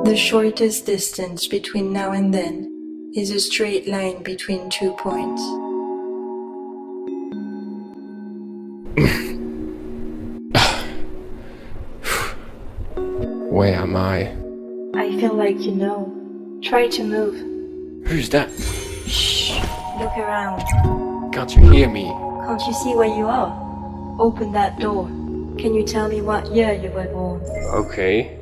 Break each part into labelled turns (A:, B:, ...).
A: The shortest distance between now and then is a straight line between 2 points.
B: Where am I?
A: I feel like you know. Try to move.
B: Who's that?
A: Shh. Look around.
B: Can't you hear me?
A: Can't you see where you are? Open that door. Can you tell me what year you were born?
B: Okay.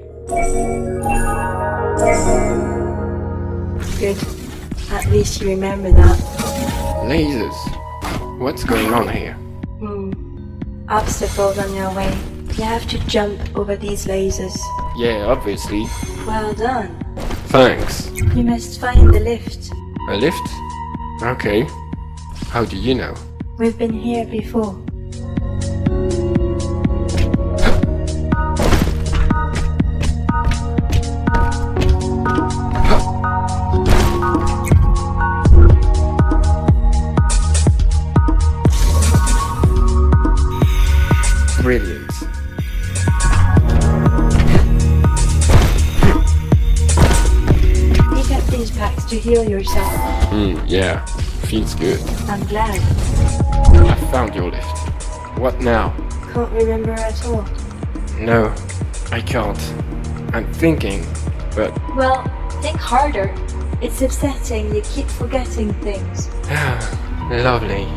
A: Good. At least you remember that.
B: Lasers. What's going on here?
A: Obstacles on your way. You have to jump over these lasers.
B: Yeah, obviously.
A: Well done.
B: Thanks.
A: You must find the lift.
B: A lift? Okay. How do you know?
A: We've been here before.
B: Brilliant.
A: Pick up these packs to heal yourself.
B: Yeah. Feels good.
A: I'm glad.
B: I found your lift. What now?
A: Can't remember at all.
B: No, I can't. I'm thinking, but...
A: Well, think harder. It's upsetting you keep forgetting things.
B: Lovely.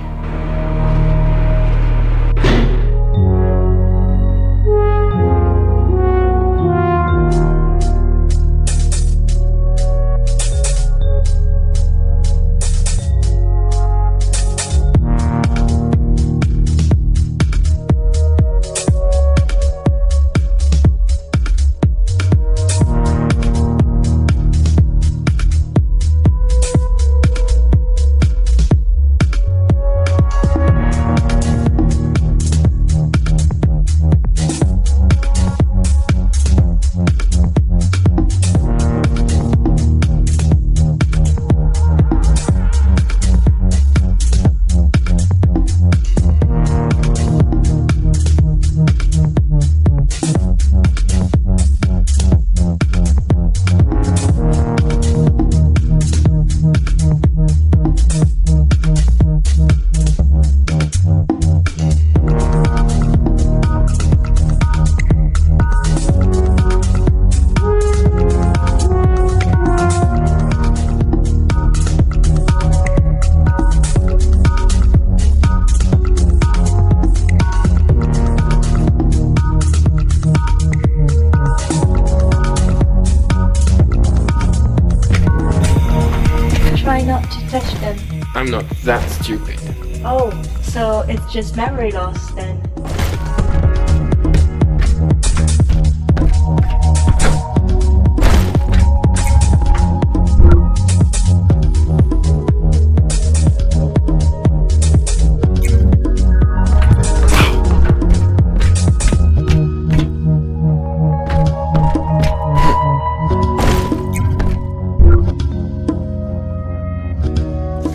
A: Try not to touch them.
B: I'm not that stupid.
A: Oh, so it's just memory loss then.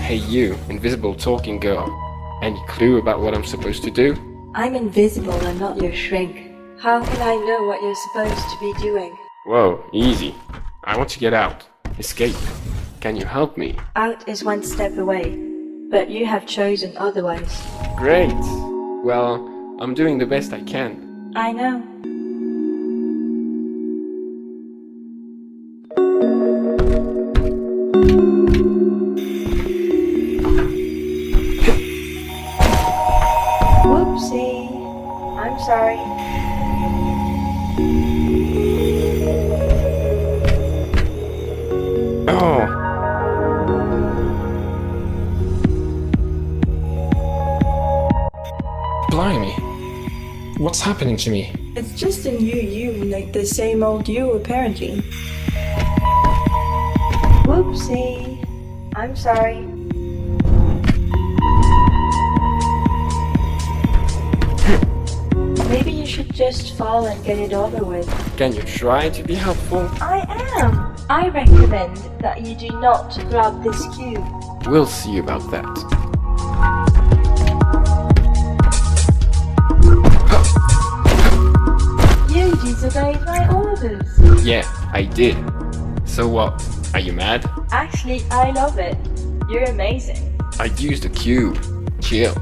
B: Hey you, invisible talking girl. Any clue about what I'm supposed to do?
A: I'm invisible and not your shrink. How can I know what you're supposed to be doing?
B: Whoa, easy. I want to get out. Escape. Can you help me?
A: Out is one step away, but you have chosen otherwise.
B: Great. Well, I'm doing the best I can.
A: I know. Whoopsie. I'm sorry.
B: Oh. Blimey. What's happening to me?
A: It's just a new you, like the same old you, apparently. Whoopsie. I'm sorry. Maybe you should just fall and get it over with.
B: Can you try to be helpful?
A: I am. I recommend that you do not grab this cube.
B: We'll see about that.
A: You disobeyed my orders.
B: Yeah, I did. So what? Are you mad?
C: Actually, I love it. You're amazing.
B: I used a cube. Chill.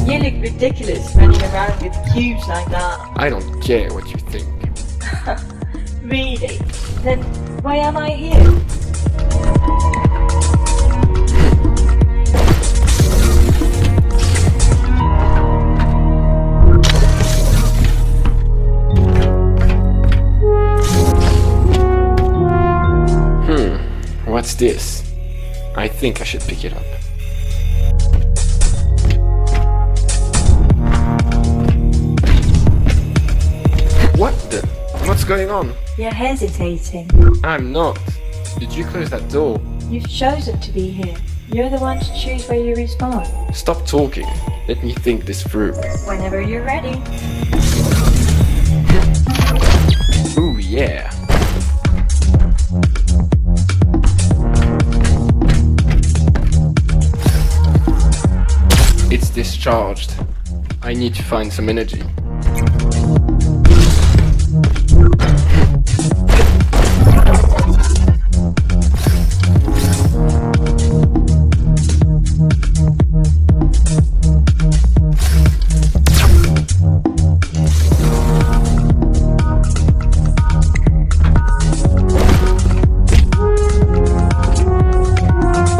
C: You look ridiculous running around with cubes like that.
B: I don't care what you think.
C: Really? Then why am I here?
B: What's this? I think I should pick it up. What the? What's going on?
C: You're hesitating.
B: I'm not. Did you close that door?
C: You've chosen to be here. You're the one to choose where you respawn.
B: Stop talking. Let me think this through.
C: Whenever you're ready.
B: Ooh, yeah. It's discharged. I need to find some energy.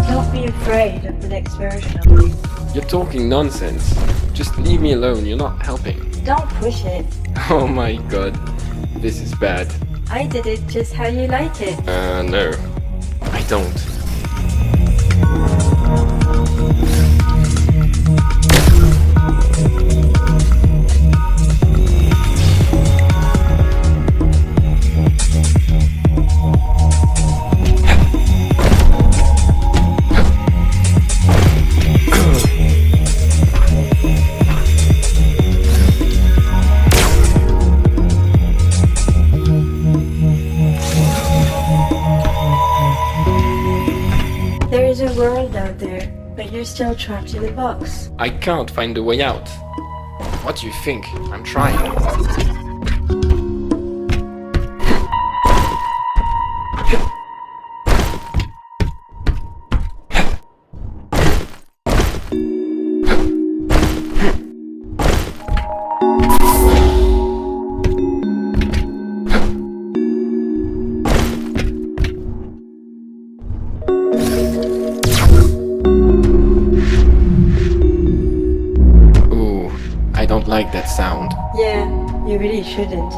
C: Don't be afraid of the next version of you.
B: You're talking nonsense. Just leave me alone, you're not helping.
C: Don't push it.
B: Oh my god. This is bad.
C: I did it just how you like it.
B: No. I don't.
C: There is a world out there, but you're still trapped in a box.
B: I can't find a way out. What do you think? I'm trying. I don't like that sound.
C: Yeah, you really shouldn't.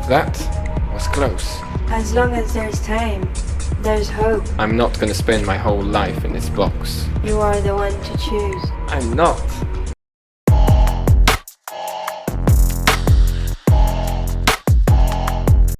B: That was close.
C: As long as there's time, there's hope.
B: I'm not gonna spend my whole life in this box.
C: You are the one to choose.
B: I'm not.